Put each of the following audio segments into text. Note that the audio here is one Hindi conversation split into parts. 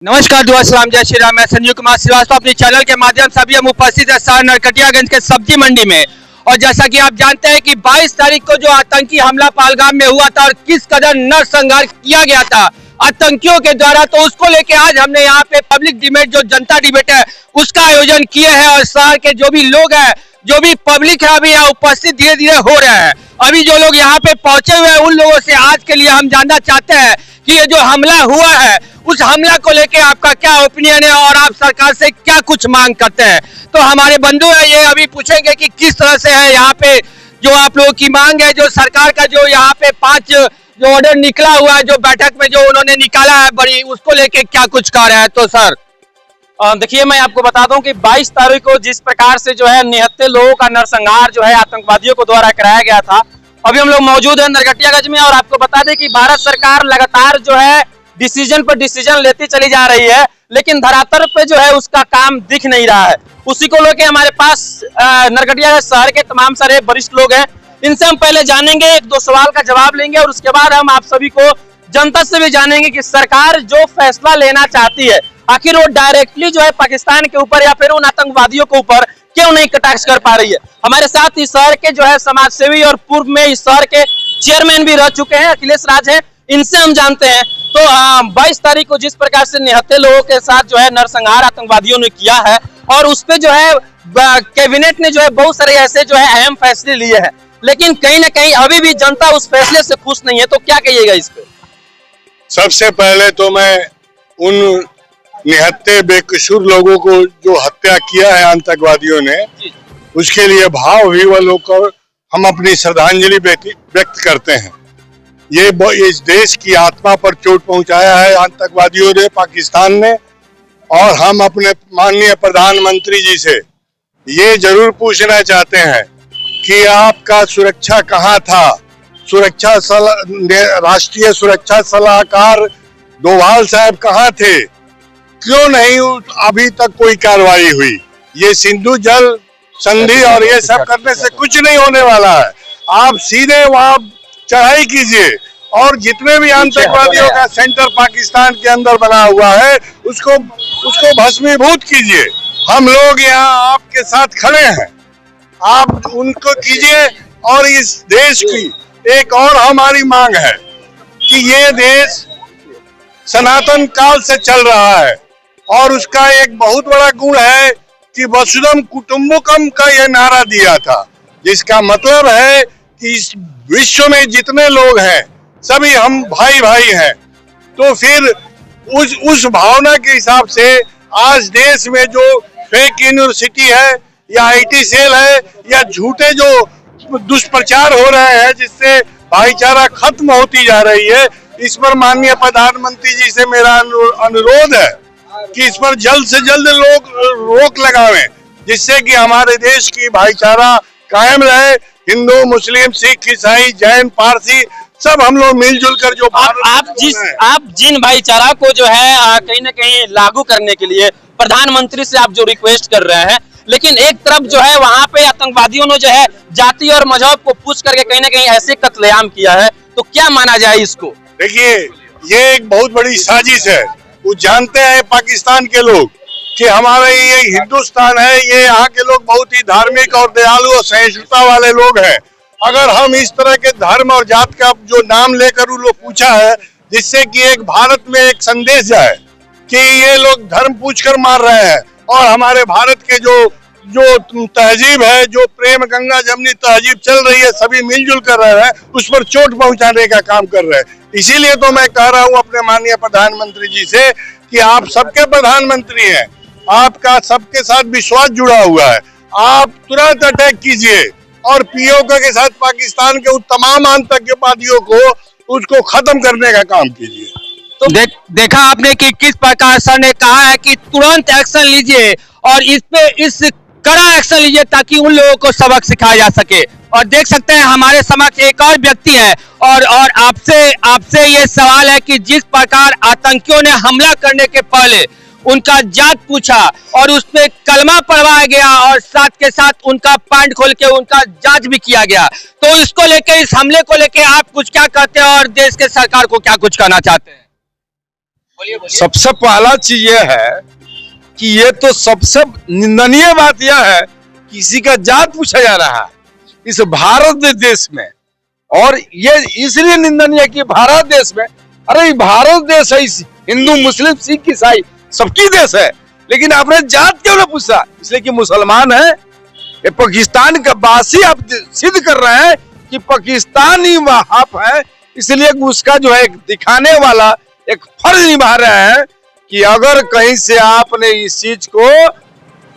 नमस्कार दुआ सलाम जय श्री राम। मैं संजीव कुमार श्रीवास्तव अपने चैनल के माध्यम से अभी हम उपस्थित है शहर नरकटियागंज के सब्जी मंडी में। और जैसा कि आप जानते हैं कि 22 तारीख को जो आतंकी हमला पहलगाम में हुआ था और किस कदर नरसंहार किया गया था आतंकियों के द्वारा, तो उसको लेके आज हमने यहाँ पे पब्लिक डिबेट जो जनता डिबेट है उसका आयोजन किए हैं। और शहर के जो भी लोग हैं, जो भी पब्लिक है, अभी यहाँ उपस्थित धीरे धीरे हो रहे हैं। अभी जो लोग यहाँ पे पहुंचे हुए हैं उन लोगों से आज के लिए हम जानना चाहते हैं कि ये जो हमला हुआ है उस हमला को लेके आपका क्या ओपिनियन है और आप सरकार से क्या कुछ मांग करते हैं। तो हमारे बंधु है ये अभी पूछेंगे कि किस तरह से है यहाँ पे जो आप लोगों की मांग है, जो सरकार का जो यहाँ पे 5 जो ऑर्डर निकला हुआ है, जो बैठक में जो उन्होंने निकाला है बड़ी, उसको लेके क्या कुछ कह रहे हैं। तो सर देखिए, मैं आपको बता दूं कि 22 तारीख को जिस प्रकार से जो है निहत्थे लोगों का नरसंहार जो है आतंकवादियों को द्वारा कराया गया था, अभी हम लोग मौजूद हैं नरकटियागंज में। और आपको बता दें कि भारत सरकार लगातार जो है डिसीजन पर डिसीजन लेती चली जा रही है, लेकिन धरातल पे जो है उसका काम दिख नहीं रहा है। उसी को लेकर हमारे पास नरकटियागंज शहर के तमाम सारे वरिष्ठ लोग हैं। इनसे हम पहले जानेंगे, 1-2 सवाल का जवाब लेंगे और उसके बाद हम आप सभी को जनता से भी जानेंगे कि सरकार जो फैसला लेना चाहती है आखिर वो डायरेक्टली जो है पाकिस्तान के ऊपर या फिर उन आतंकवादियों के ऊपर क्यों नहीं कटाक्ष कर पा रही है। हमारे साथ इस शहर के जो है समाज सेवी और पूर्व में इस शहर के चेयरमैन भी रह चुके हैं, अखिलेश राज हैं, इनसे हम जानते हैं। तो 22 तारीख को जिस प्रकार से निहत्थे लोगों के साथ जो है नरसंहार आतंकवादियों ने किया है और उस पे जो है कैबिनेट ने जो है बहुत सारे ऐसे जो है अहम फैसले लिए हैं, लेकिन कहीं ना कहीं अभी भी जनता उस फैसले से खुश नहीं है। तो क्या कहिएगा इस पे? सबसे पहले तो मैं उन निहत्थे बेकसूर लोगों को जो हत्या किया है आतंकवादियों ने, उसके लिए भावविह्वल होकर हम अपनी श्रद्धांजलि व्यक्त करते हैं। ये इस देश की आत्मा पर चोट पहुंचाया है आतंकवादियों ने, पाकिस्तान ने। और हम अपने माननीय प्रधानमंत्री जी से ये जरूर पूछना चाहते हैं कि आपका सुरक्षा कहाँ था? राष्ट्रीय सुरक्षा सलाहकार डोभाल साहब कहाँ थे? क्यों नहीं अभी तक कोई कार्रवाई हुई? ये सिंधु जल संधि और ये सब करने से कुछ नहीं होने वाला है। आप सीधे वहां चढ़ाई कीजिए और जितने भी आतंकवादियों का सेंटर पाकिस्तान के अंदर बना हुआ है उसको भस्मीभूत कीजिए। हम लोग यहाँ आपके साथ खड़े हैं, आप उनको कीजिए। और इस देश की एक और हमारी मांग है कि ये देश सनातन काल से चल रहा है और उसका एक बहुत बड़ा गुण है कि वसुधैव कुटुंबकम का ये नारा दिया था, जिसका मतलब है कि इस विश्व में जितने लोग हैं सभी हम भाई भाई हैं। तो फिर उस भावना के हिसाब से आज देश में जो फेक यूनिवर्सिटी है या आईटी सेल है या झूठे जो दुष्प्रचार हो रहे हैं जिससे भाईचारा खत्म होती जा रही है, इस पर माननीय प्रधानमंत्री जी से मेरा अनुरोध है कि इस पर जल्द से जल्द लोग रोक लगावें, जिससे कि हमारे देश की भाईचारा कायम रहे। हिंदू, मुस्लिम, सिख, ईसाई, जैन, पारसी सब हम लोग मिलजुल कर जो आप जिन भाईचारा को जो है कहीं ना कहीं लागू करने के लिए प्रधानमंत्री से आप जो रिक्वेस्ट कर रहे हैं, लेकिन एक तरफ जो है वहां पे आतंकवादियों ने जो है जाति और मजहब को पूछ करके कहीं ना कहीं ऐसे कत्लेआम किया है, तो क्या माना जाए इसको? देखिए, ये एक बहुत बड़ी साजिश है। वो जानते हैं पाकिस्तान के लोग कि हमारे ये हिंदुस्तान है, ये यहाँ के लोग बहुत ही धार्मिक और दयालु और सहिष्णुता वाले लोग हैं। अगर हम इस तरह के धर्म और जात का जो नाम लेकर उन लोग पूछा है, जिससे कि एक भारत में एक संदेश जाए कि ये लोग धर्म पूछकर मार रहे हैं और हमारे भारत के जो तहजीब है, जो प्रेम गंगा जमनी तहजीब चल रही है, सभी मिलजुल कर रहे हैं, उस पर चोट पहुंचाने का काम कर रहे हैं। इसीलिए तो मैं कह रहा हूं अपने माननीय प्रधानमंत्री जी से कि आप सबके प्रधानमंत्री हैं, आपका सबके साथ विश्वास जुड़ा हुआ है, आप तुरंत अटैक कीजिए और पीओके के साथ पाकिस्तान के तमाम आतंकवादियों को उसको खत्म करने का काम कीजिए। तो देखा आपने कि किस प्रकार सर ने कहा है कि तुरंत एक्शन लीजिए और इस कड़ा एक्शन लीजिए ताकि उन लोगों को सबक सिखाया जा सके। और देख सकते हैं हमारे समक्ष एक और व्यक्ति है और आपसे ये सवाल है कि जिस प्रकार आतंकियों ने हमला करने के पहले उनका जात पूछा और उस पे कलमा पढ़वाया गया और साथ के साथ उनका पैंट खोल के उनका जांच भी किया गया, तो इसको लेके, इस हमले को लेके आप कुछ क्या कहते हैं और देश के सरकार को क्या कुछ कहना चाहते हैं? सबसे पहला चीज ये है कि ये तो सबसे निंदनीय बात यह है, किसी का जात पूछा जा रहा है इस भारत देश में। और ये इसलिए निंदनीय कि भारत देश में, अरे भारत देश है, हिंदू मुस्लिम सिख ईसाई सबकी देश है, लेकिन आपने जात क्यों ना पूछा? इसलिए कि मुसलमान है। ये पाकिस्तान का वासी आप सिद्ध कर रहे हैं कि पाकिस्तानी वहां है, इसलिए उसका जो है दिखाने वाला एक फर्ज निभा रहे हैं कि अगर कहीं से आपने इस चीज को,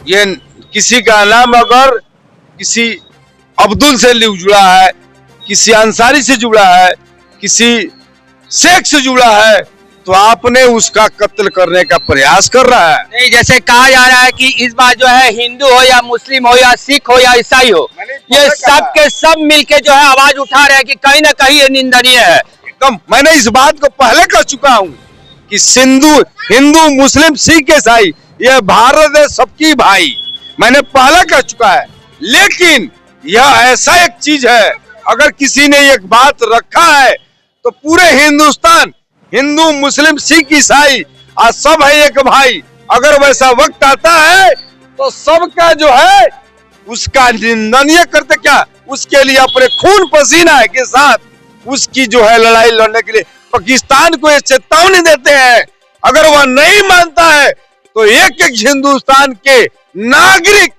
ये किसी का नाम अगर किसी अब्दुल से जुड़ा है, किसी अंसारी से जुड़ा है, किसी शेख से जुड़ा है, तो आपने उसका कत्ल करने का प्रयास कर रहा है। नहीं, जैसे कहा जा रहा है कि इस बार जो है हिंदू हो या मुस्लिम हो या सिख हो या ईसाई हो, ये सब के सब मिलके जो है आवाज उठा रहे हैं कि कहीं ना कहीं ये निंदनीय है। एकदम, मैंने इस बात को पहले कह चुका हूं कि हिंदू मुस्लिम सिख ईसाई ये भारत है सबकी भाई, मैंने पहले कह चुका है। लेकिन यह ऐसा एक चीज है, अगर किसी ने एक बात रखा है तो पूरे हिंदुस्तान, हिंदू मुस्लिम सिख ईसाई आज सब है एक भाई। अगर वैसा वक्त आता है तो सबका जो है उसका निंदनीय करते क्या, उसके लिए अपने खून पसीना के साथ उसकी जो है लड़ाई लड़ने के लिए पाकिस्तान को ये चेतावनी देते हैं। अगर वह नहीं मानता है तो एक एक हिंदुस्तान के नागरिक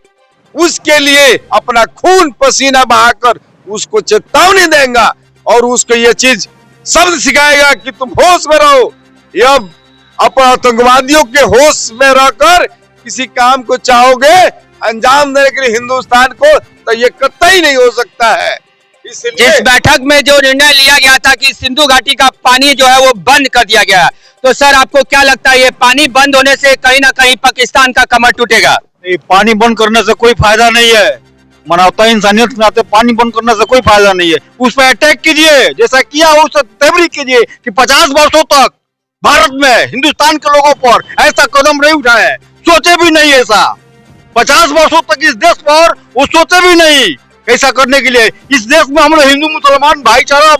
उसके लिए अपना खून पसीना बहाकर उसको चेतावनी देगा और उसको ये चीज शब्द सिखाएगा कि तुम होश में रहो। यह अपने आतंकवादियों के होश में रहकर किसी काम को चाहोगे अंजाम देने के लिए हिंदुस्तान को, तो ये कतई नहीं हो सकता है। जिस बैठक में जो निर्णय लिया गया था कि सिंधु घाटी का पानी जो है वो बंद कर दिया गया, तो सर आपको क्या लगता है ये पानी बंद होने से कहीं ना कहीं पाकिस्तान का कमर टूटेगा? नहीं, पानी बंद करने से कोई फायदा नहीं है। मानवता इंसानियत के नाते पानी बंद करने से कोई फायदा नहीं है। उस पर अटैक कीजिए, जैसा किया उस तैयारी कीजिए कि 50 वर्षों तक भारत में हिंदुस्तान के लोगों पर ऐसा कदम नहीं उठाए, सोचे भी नहीं ऐसा। 50 वर्षों तक इस देश पर वो सोचे भी नहीं ऐसा करने के लिए। इस देश में हम लोग हिंदू मुसलमान भाईचारा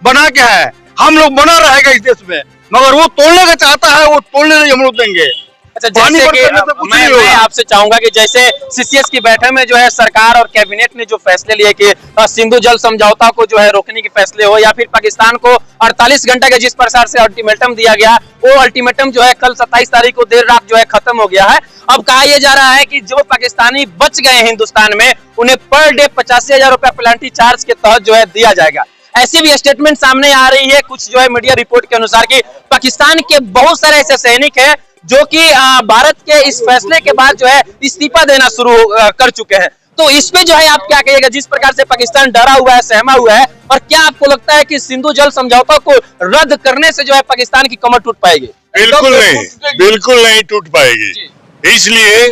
बना के है, हम लोग बना रहेगा इस देश में, मगर वो तोड़ने का चाहता है, वो तोड़ने नहीं हम लोग देंगे। अच्छा, जैसे कि मैं आपसे चाहूंगा कि जैसे सीसीएस की बैठक में जो है सरकार और कैबिनेट ने जो फैसले लिए कि सिंधु जल समझौता को जो है रोकने के फैसले हो, या फिर पाकिस्तान को 48 घंटे के जिस प्रकार से अल्टीमेटम दिया गया, वो अल्टीमेटम जो है कल 27 तारीख को देर रात जो है खत्म हो गया है। अब कहा यह जा रहा है कि जो पाकिस्तानी बच गए हिंदुस्तान में उन्हें पर डे 85,000 रुपया पेनल्टी चार्ज के तहत जो है दिया जाएगा। ऐसी भी स्टेटमेंट सामने आ रही है कुछ जो है मीडिया रिपोर्ट के अनुसार कि पाकिस्तान के बहुत सारे ऐसे सैनिक हैं जो कि भारत के इस फैसले के बाद जो है इस्तीफा देना शुरू कर चुके हैं। तो इसमें जो है आप क्या कहिएगा, जिस प्रकार से पाकिस्तान डरा हुआ है, सहमा हुआ है, और क्या आपको लगता है कि सिंधु जल समझौता को रद्द करने से जो है पाकिस्तान की कमर टूट पाएगी? बिल्कुल नहीं, बिल्कुल नहीं टूट पाएगी। इसलिए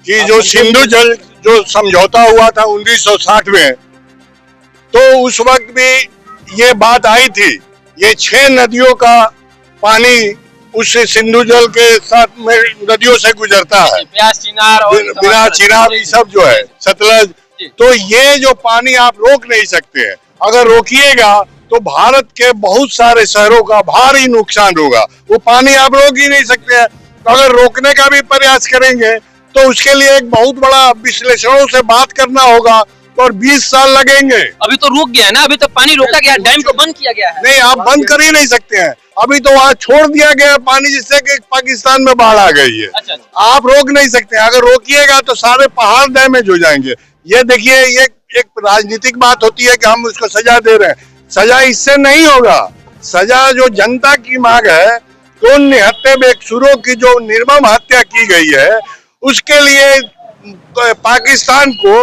कि जो सिंधु जल जो समझौता हुआ था 1960 में, तो उस वक्त भी ये बात आई थी, ये 6 नदियों का पानी उस सिंधु जल के साथ में नदियों से गुजरता है, ब्यास, चिनाब ये सब जो है, सतलज। तो ये जो पानी आप रोक नहीं सकते हैं। अगर रोकिएगा तो भारत के बहुत सारे शहरों का भारी नुकसान होगा। वो पानी आप रोक ही नहीं सकते हैं। अगर रोकने का भी प्रयास करेंगे तो उसके लिए एक बहुत बड़ा विश्लेषणों से बात करना होगा और 20 साल लगेंगे। अभी तो रुक गया है ना, अभी तो पानी रोका गया, डैम को बंद किया गया है। नहीं, आप बंद कर ही नहीं सकते हैं। अभी तो वहाँ छोड़ दिया गया पानी, जिससे कि पाकिस्तान में बाढ़ आ गई है। अच्छा। आप रोक नहीं सकते। अगर रोकिएगा तो सारे पहाड़ डैमेज हो जाएंगे। ये देखिए, ये एक राजनीतिक बात होती है कि हम उसको सजा दे रहे हैं। सजा इससे नहीं होगा। सजा जो जनता की मांग है, तो निहत्थे बेकसूरों की जो निर्मम हत्या की गई है, उसके लिए पाकिस्तान को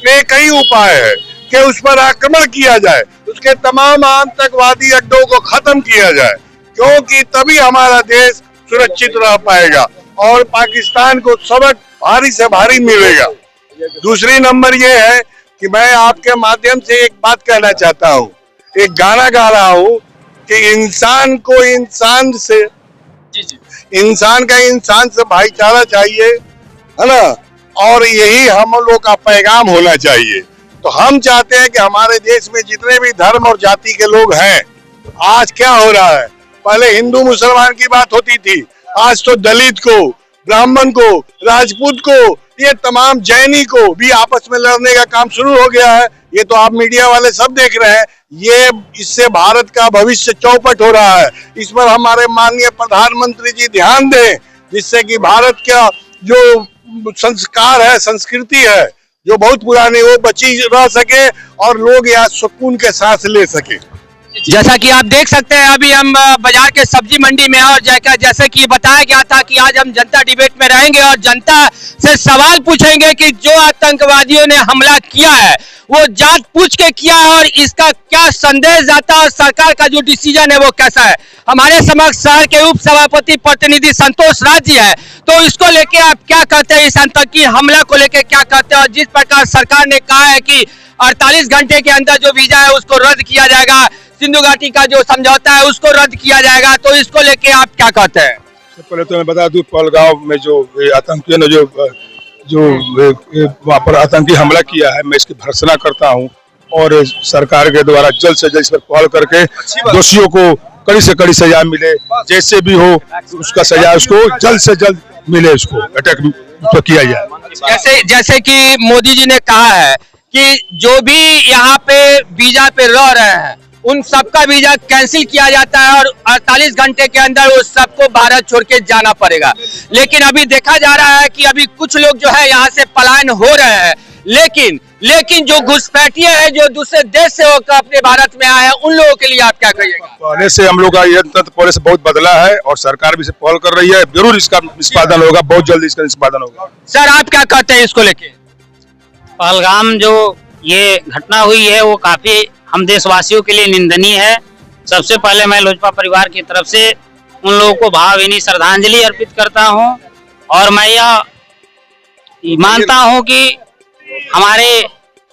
कई उपाय है कि उस पर आक्रमण किया जाए, उसके तमाम आतंकवादी अड्डों को खत्म किया जाए, क्योंकि तभी हमारा देश सुरक्षित रह पाएगा और पाकिस्तान को सबक भारी से भारी मिलेगा। दूसरी नंबर ये है कि मैं आपके माध्यम से एक बात कहना चाहता हूँ, एक गाना गा रहा हूँ कि इंसान को इंसान से, इंसान का इंसान से भाईचारा चाहिए, है ना, और यही हम लोग का पैगाम होना चाहिए। तो हम चाहते हैं कि हमारे देश में जितने भी धर्म और जाति के लोग हैं, आज क्या हो रहा है, पहले हिंदू मुसलमान की बात होती थी, आज तो दलित को, ब्राह्मण को, राजपूत को, ये तमाम जैनी को भी आपस में लड़ने का काम शुरू हो गया है। ये तो आप मीडिया वाले सब देख रहे हैं। ये इससे भारत का भविष्य चौपट हो रहा है। इस पर हमारे माननीय प्रधानमंत्री जी ध्यान दें, जिससे कि भारत का जो संस्कार है, संस्कृति है, जो बहुत पुरानी, वो बची रह सके और लोग यहाँ सुकून के सांस ले सके। जैसा कि आप देख सकते हैं अभी हम बाजार के सब्जी मंडी में हैं और जैसे कि बताया गया था कि आज हम जनता डिबेट में रहेंगे और जनता से सवाल पूछेंगे कि जो आतंकवादियों ने हमला किया है वो जांच पूछ के किया है और इसका क्या संदेश जाता है और सरकार का जो डिसीजन है वो कैसा है। हमारे समक्ष शहर के उप सभापति प्रतिनिधि संतोष राज जी है, तो इसको लेके आप क्या कहते हैं, इस आतंकी हमला को लेके क्या कहते हैं? और जिस प्रकार सरकार ने कहा है कि 48 घंटे के अंदर जो वीजा है उसको रद्द किया जाएगा, सिंधु घाटी का जो समझौता है उसको रद्द किया जाएगा, तो इसको लेके आप क्या कहते हैं? पहले तो मैं बता दूं, पहलगांव में जो आतंकियों ने जो वहाँ पर आतंकी हमला किया है, मैं इसकी भर्त्सना करता हूँ और सरकार के द्वारा जल्द से जल्द इस पर पहल करके दोषियों को कड़ी से कड़ी सजा मिले, जैसे भी हो उसका सजा उसको जल्द से जल्द मिले, उसको अटैक तो किया जाए। जैसे कि मोदी जी ने कहा है कि जो भी यहाँ पे वीजा पे रह रहे हैं उन सबका वीजा कैंसिल किया जाता है और 48 घंटे के अंदर उस सबको भारत छोड़ के जाना पड़ेगा। लेकिन अभी देखा जा रहा है कि अभी कुछ लोग जो है यहाँ से पलायन हो रहे हैं, लेकिन जो घुसपैठिए हैं जो दूसरे देश से होकर अपने भारत में आए हैं, उन लोगों के लिए आप क्या कहिएगा? पहले से हम लोग का ये तंत्र पहले से बहुत बदला है और सरकार भी इसे पहल कर रही है, जरूर इसका निष्पादन होगा, बहुत जल्दी इसका निष्पादन होगा। सर आप क्या कहते हैं इसको लेके? पहलगाम जो ये घटना हुई है वो काफी हम देशवासियों के लिए निंदनीय है। सबसे पहले मैं लोजपा परिवार की तरफ से उन लोगों को भावभीनी श्रद्धांजलि अर्पित करता हूं और मैं यह मानता हूं कि हमारे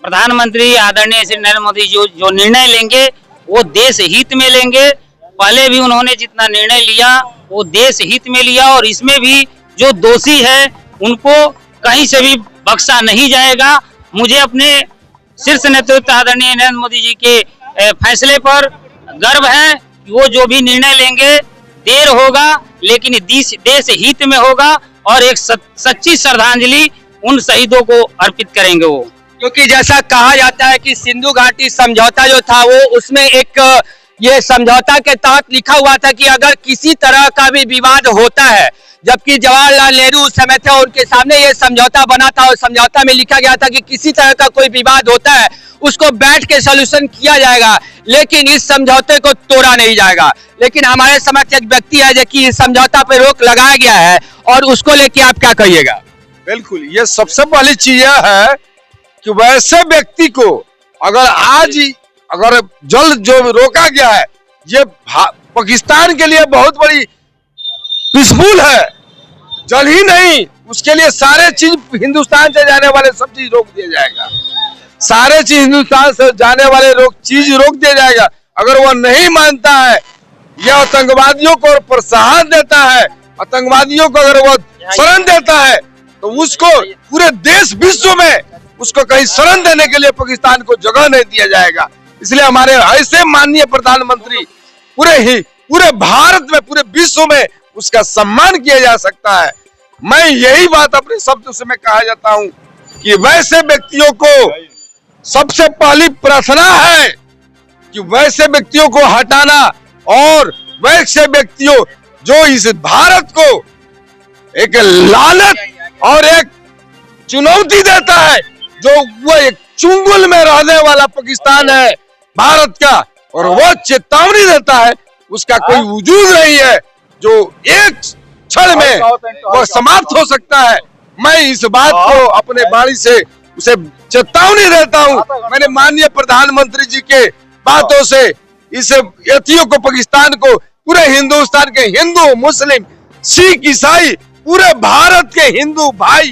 प्रधानमंत्री आदरणीय श्री नरेंद्र मोदी जो निर्णय लेंगे वो देश हित में लेंगे। पहले भी उन्होंने जितना निर्णय लिया वो देश हित में लिया और इसमें भी जो दोषी है उनको कहीं से भी बख्शा नहीं जाएगा। मुझे अपने शीर्ष नेतृत्व आदरणीय नरेंद्र मोदी जी के फैसले पर गर्व है कि वो जो भी निर्णय लेंगे देर होगा लेकिन देश हित में होगा और एक सच्ची श्रद्धांजलि उन शहीदों को अर्पित करेंगे वो। क्योंकि जैसा कहा जाता है कि सिंधु घाटी समझौता जो था वो उसमें एक ये समझौता के तहत लिखा हुआ था कि अगर किसी तरह का भी विवाद होता है, जबकि जवाहरलाल नेहरू उस समय थे और उनके सामने ये समझौता बना था और समझौता में लिखा गया था कि किसी तरह का कोई विवाद होता है उसको बैठ के सॉल्यूशन किया जाएगा, लेकिन इस समझौते को तोड़ा नहीं जाएगा। लेकिन हमारे समक्ष एक व्यक्ति है जो कि इस समझौता पे रोक लगाया गया है और उसको लेके आप क्या कहिएगा? बिल्कुल, ये सबसे पहली चीज है कि वैसे व्यक्ति को अगर जल्द जो रोका गया है, ये पाकिस्तान के लिए बहुत बड़ी पीसफुल है। जल ही नहीं, उसके लिए सारे चीज हिंदुस्तान से जाने वाले सब चीज रोक दिया जाएगा, सारे चीज हिंदुस्तान से जाने वाले चीज रोक दिया जाएगा। अगर वो नहीं मानता है, यह आतंकवादियों को प्रोत्साहन देता है, आतंकवादियों को अगर वो शरण देता है तो उसको पूरे देश विश्व में उसको कहीं शरण देने के लिए पाकिस्तान को जगह नहीं दिया जाएगा। इसलिए हमारे ऐसे माननीय प्रधानमंत्री पूरे भारत में, पूरे विश्व में उसका सम्मान किया जा सकता है। मैं यही बात अपने शब्दों से मैं कहा जाता हूं कि वैसे व्यक्तियों को सबसे पहली प्रार्थना है कि वैसे व्यक्तियों को हटाना और वैसे व्यक्तियों जो इस भारत को एक लालच और एक चुनौती देता है, जो वो एक चुंगल में रहने वाला पाकिस्तान है भारत का, और वो चेतावनी देता है, उसका कोई वजूद नहीं है जो एक क्षण में वो समाप्त हो सकता है। मैं इस बात को अपने वाणी से उसे चेतावनी देता हूं। मैंने माननीय प्रधानमंत्री जी के बातों से इस एथियों को, पाकिस्तान को, पूरे हिंदुस्तान के हिंदू, मुस्लिम, सिख, ईसाई, पूरे भारत के हिंदू भाई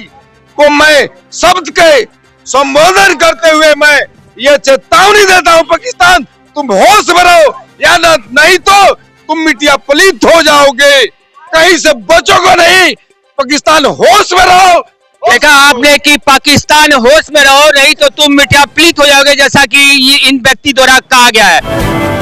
को मैं शब्द के संबोधन करते हुए मैं ये चेतावनी देता हूं, पाकिस्तान तुम होश में रहो या नहीं तो तुम मिट्टिया पलीत हो जाओगे, कहीं से बचोगे नहीं। पाकिस्तान होश में रहो। देखा आपने कि पाकिस्तान होश में रहो नहीं तो तुम मिट्टिया पलीत हो जाओगे, जैसा कि इन व्यक्ति द्वारा कहा गया है।